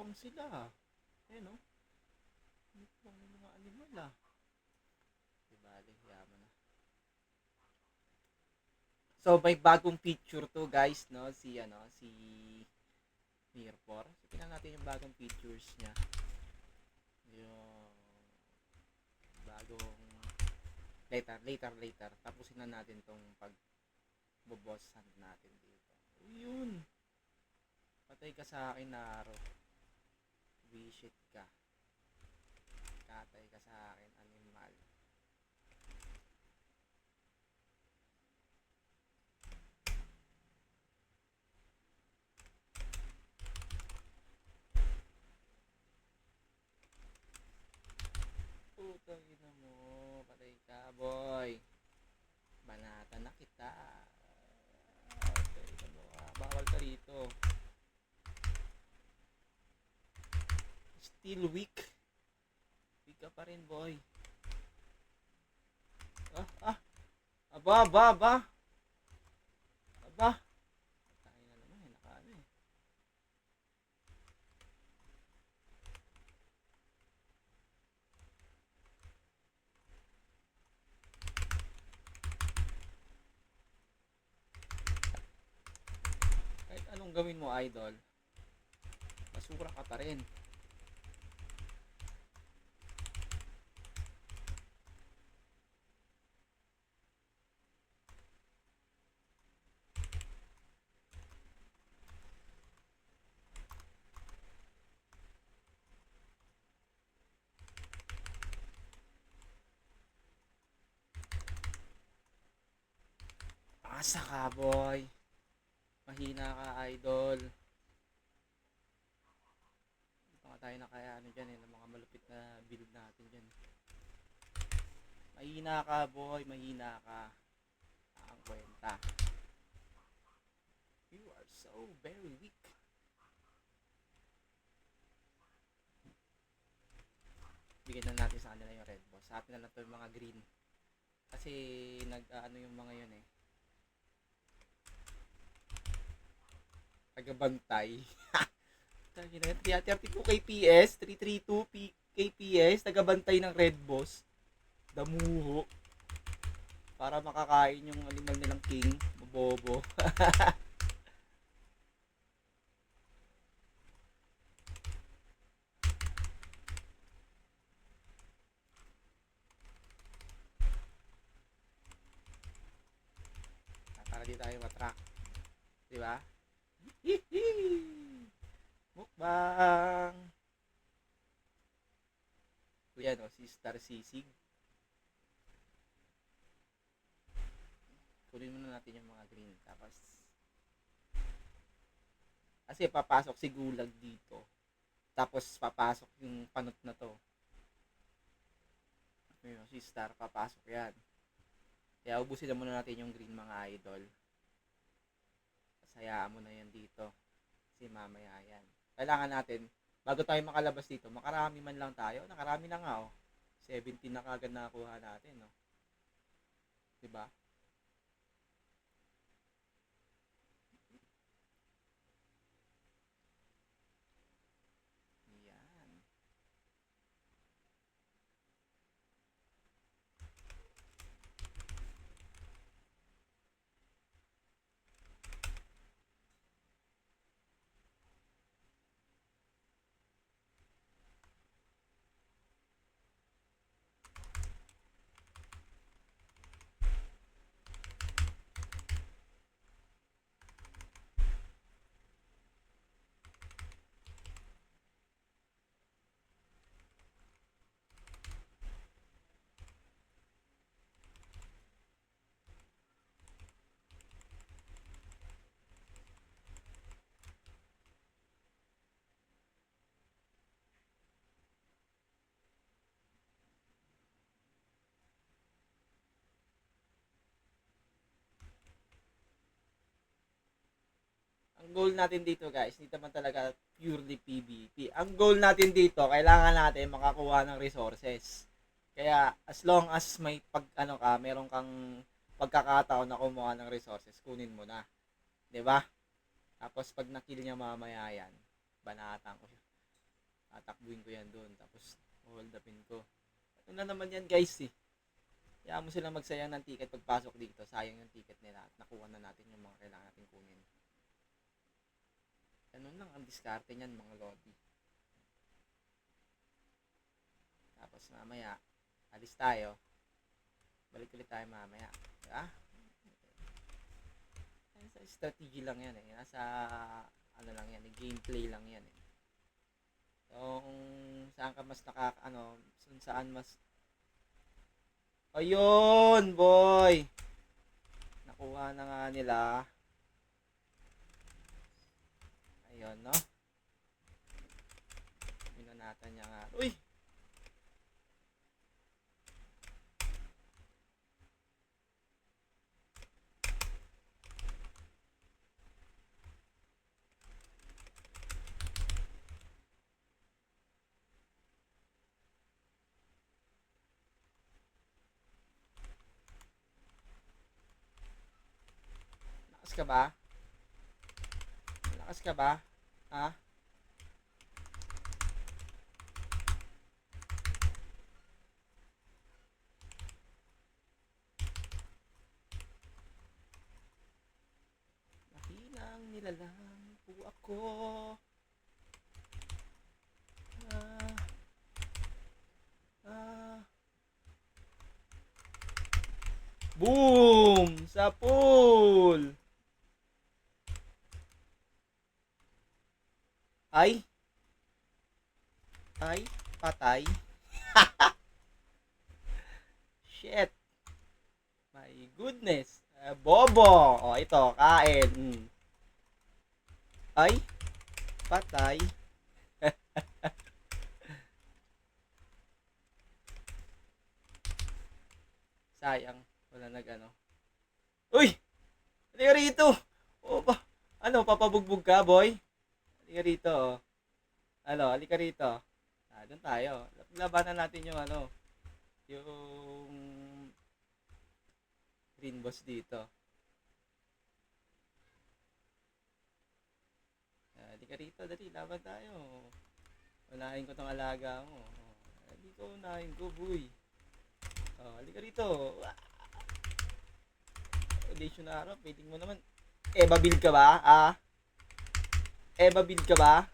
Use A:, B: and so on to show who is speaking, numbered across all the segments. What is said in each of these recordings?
A: Mukbang sila. Eh no? Mukbang ng mga animal ah. Diba, yaman na. So may bagong feature to guys, no? Si Mirror. So tingnan natin yung bagong features niya. Yung bagong later. Tapusin na natin tong pag-boss hunt natin dito. Yun. Patay ka sa akin, Naro. Visit ka. Katay ka sa akin, animal. Putang ina mo. Patay ka, boy. Banata na kita. Patay ka mo. Bawal ka rito. Still weak. Weak ka pa rin, boy. Aba. Tayo na naman, nakaano eh. Kahit anong gawin mo, idol, basura ka pa rin. Asa ka, boy. Mahina ka, idol. Ito nga tayo na kaya ano dyan eh, ng mga malupit na build natin dyan. Mahina ka, boy. Mahina ka. Ang kwenta. You are so very weak. Bigyan na natin sa kanila yung red boss. Sa atin na lang to yung mga green. Kasi nag-ano yung mga yun eh. Tagabantay. 332 KPS, 332 KPS, tagabantay ng red boss. Damuho. Para makakain yung animal nilang king. Bobo. Para di tayo matrack. Diba? Mukbang. Kuya no, si Star Sisig. Kunin muna natin yung mga green. Tapos kasi papasok si Gulag dito. Tapos papasok yung panot na to. Ayun, si Star papasok yan. Kaya ubusin na muna natin yung green mga idol. Sayaan mo na yan dito. Kasi mamaya yan. Kailangan natin, bago tayo makalabas dito, makarami man lang tayo. Nakarami na nga oh. 17 na kagad nakakuha natin, no? Diba? Yan. Ang goal natin dito guys, hindi naman talaga purely PvP. Ang goal natin dito, kailangan natin makakuha ng resources. Kaya as long as may ano ka, meron kang pagkakataon na kumuha ng resources, kunin mo na. 'Di ba? Tapos pag nakill niya mamaya yan, banatan ko. Tatakbuhin ko yan doon. Tapos, hold upin ko. Ano na naman yan guys eh. Kaya mo silang magsayang ng ticket pagpasok dito. Sayang yung ticket nila at nakuha na natin yung mga kailangan natin kunin. Ganun lang ang diskarte niyan mga lodi. Tapos mamaya, alis tayo. Balik ulit tayo mamaya. Diba? Nasa strategy lang yan eh. Nasa ano lang yan eh. Gameplay lang yan eh. So, kung saan ka mas kung saan mas ayun boy, nakuha na nga nila. Ayun no, binanatan niya nga. Uy, lakas ka ba? Lakas ka ba? Ha? Mahinang nilalang po ako. Ah, ah. Boom! Sa pool! Ay! Ay! Patay! Shit! My goodness! Bobo! O, ito, kain. Ay! Patay! Sayang. Wala nag-ano. Uy! Halika rito! O ba? Ano, papabugbog ka, boy? Halika rito, oh. Ano, halika rito. Doon tayo. Labanan natin yung ano, yung green boss dito. Halika rito, dali, laban tayo. Unahin ko tong alaga mo. Hindi ko unahin ko, boy. Halika rito. Audition na araw, pwedeng mo naman. Eva build ka ba? Eva build ka ba?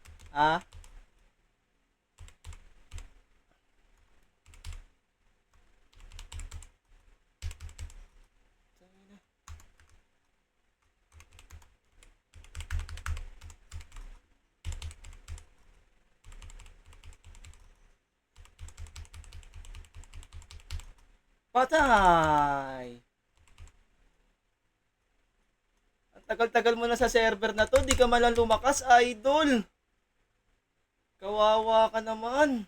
A: Patay! Ang tagal-tagal mo na sa server na to, di ka man lang lumakas, idol! Kawawa ka naman!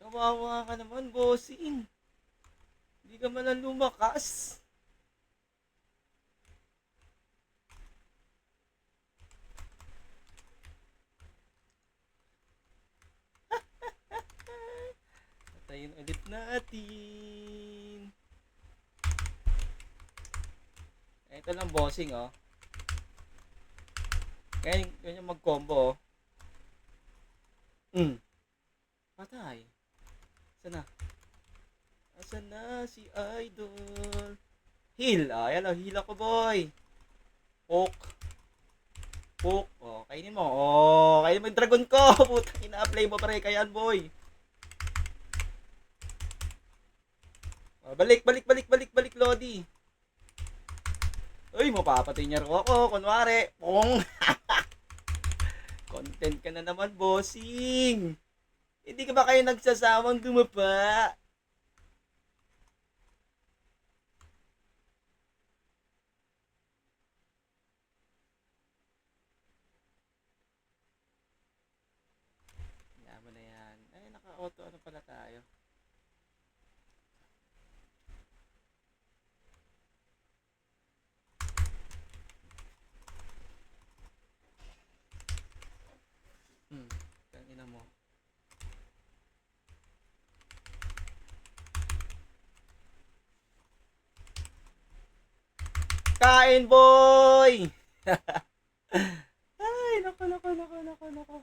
A: Kawawa ka naman, bossing! Di ka man lang lumakas! Patayin ulit natin. Ito lang bossing oh. Ganyan mag-combo oh. Patay. Sana. Asan na si idol? Heal. Ayan oh, heal ako boy. Poke. Poke. Kainin mo. Kainin mo yung dragon ko. Putang ina-apply mo pare kayan boy. Balik Lodi. Uy, mapapatay niya ro ako, kunwari. Pong. Content ka na naman, bossing. Hindi ka ba kayo nagsasawang dumapa? Yaman na yan. Ay, naka-auto ano pala tayo. Tangina mo. Kain, boy! Ay, nako, nako, nako, nako, nako.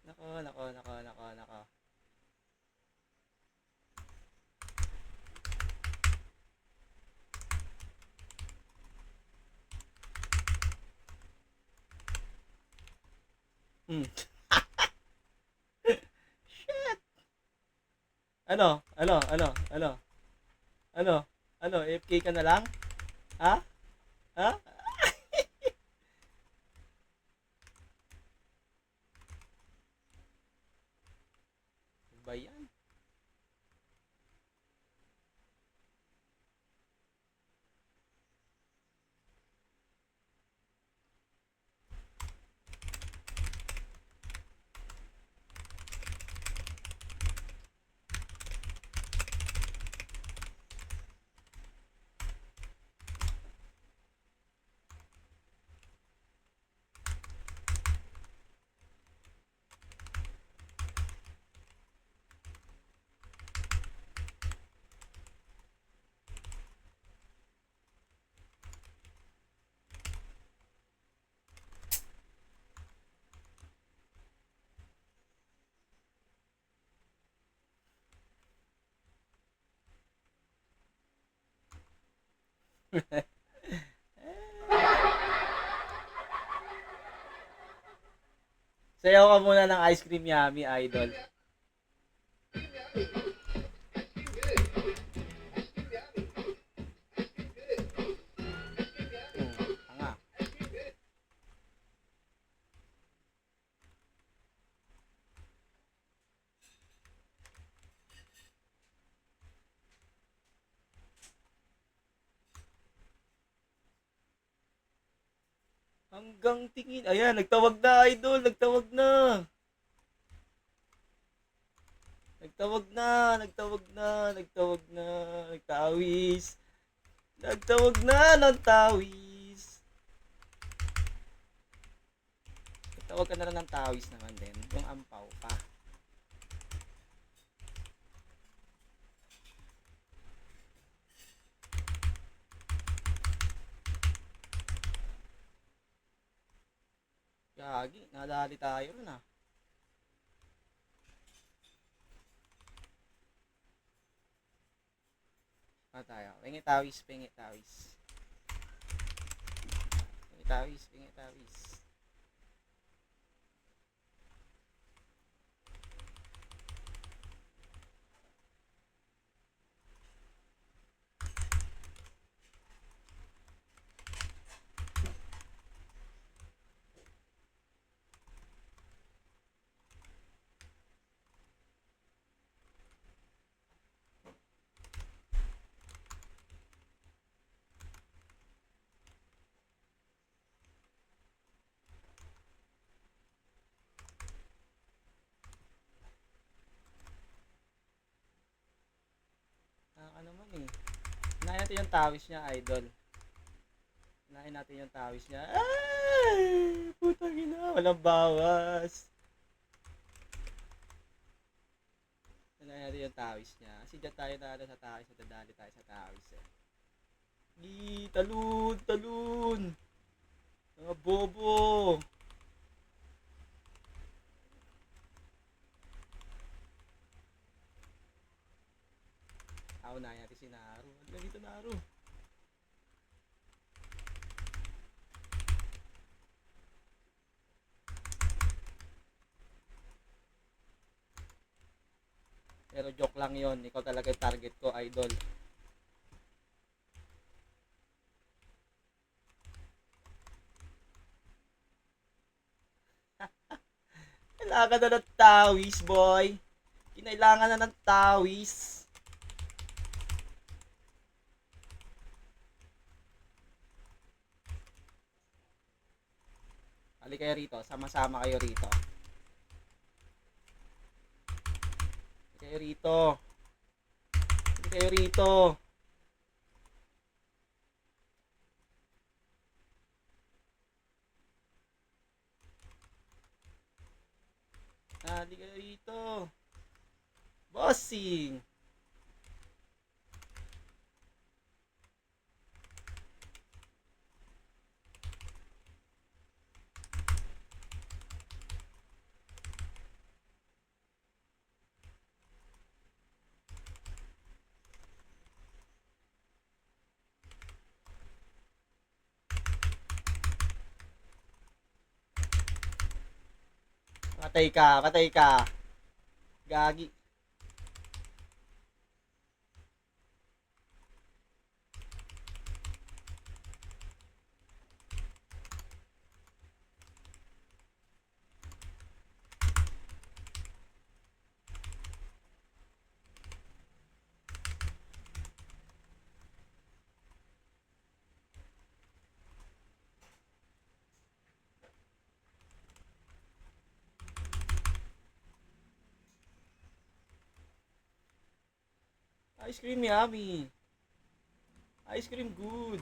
A: Nako, nako, nako, nako, nako. Hmm. Shit! Ano? Ano? Ano? Ano? Ano? Ano? AFK ka na lang? Ha? Ha? Ano ba yan? Sayaw ka muna ng ice cream yummy, idol. Tanga. Hanggang tingin. Ayan, nagtawag na, idol. Nagtawag na. Nagtawag na. Nagtawag na. Nagtawag na. Nagtawis. Nagtawag na ng tawis. Nagtawag ka na lang ng tawis naman din. Yung ampaw pa. Gagi, nadali tayo rin ah. Ano tayo? Pingi tawis, pingi tawis. Pingi tawis, pingi tawis. Ano man eh. Unahin natin yung tawis niya, idol. Unahin natin yung tawis niya. Ay! Putang ina, walang bawas. Unahin natin yung tawis niya. Kasi dyan tayo na sa tawis. Nadadali tayo sa tawis eh. Talun! Talun! Mga bobo! Unahin natin si Naru. Ano dito, Naru? Pero joke lang yon. Ikaw talaga yung target ko, idol. Kailangan na ng tawis, boy. Kinailangan na ng tawis. Hali kayo rito. Sama-sama kayo rito. Hali kayo rito. Hali kayo rito. Hali kayo rito. Bossing. Patay ka, patay ka. Gagi. Ice cream yummy. Ice cream good.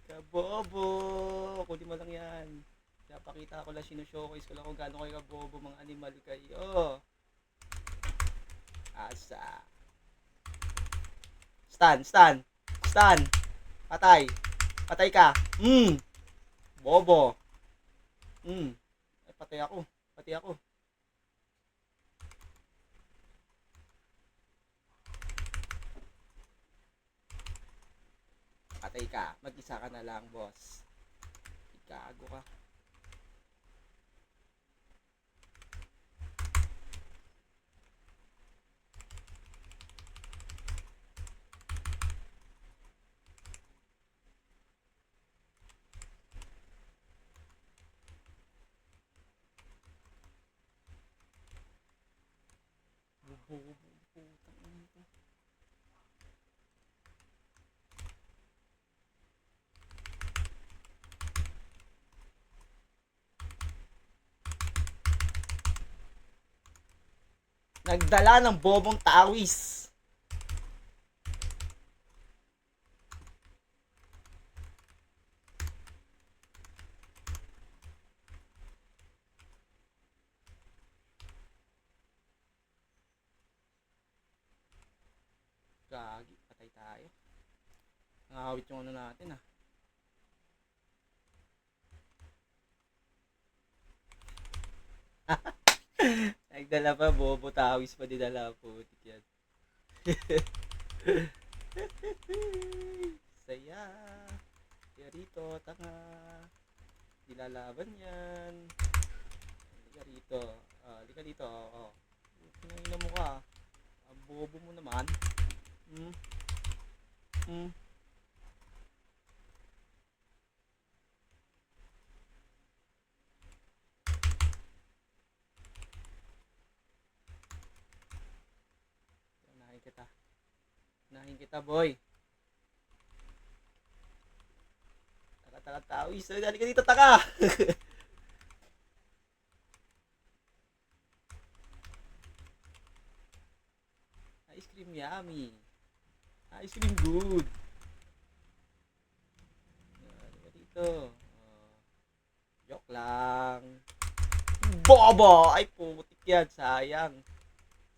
A: Kabobo. Kunin mo lang yan. Napakita ko lang, sinushow-case ko lang kung gaano kayo kabobo, mga animal kayo. Asa. Stan. Patay. Patay ka. Bobo. Ay, patay ako. Pati ako. Patay ka. Mag-isa ka na lang, boss. Ikago ka. Bobo. Putang ina to. Nagdala ng bobong tawis. Gagi, patay tayo. Nangawit yung ano natin ah. Nagdala pa, bobo tawis pa dinala, putik yan. Saya. Kaya rito, tanga. Dilalaban yan. Halika rito. Halika dito. Pinangina mo ka. Ang bobo mo naman. Unahin kita, boy. Taka tawis. Dali ka dito, taka. Ice cream yummy. Ice cream good. Dali ka dito. Joke lang. Bobo! Ay, putik yan. Sayang.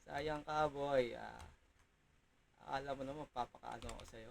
A: Sayang ka, boy. Alam mo naman, papakaano ako sa'yo.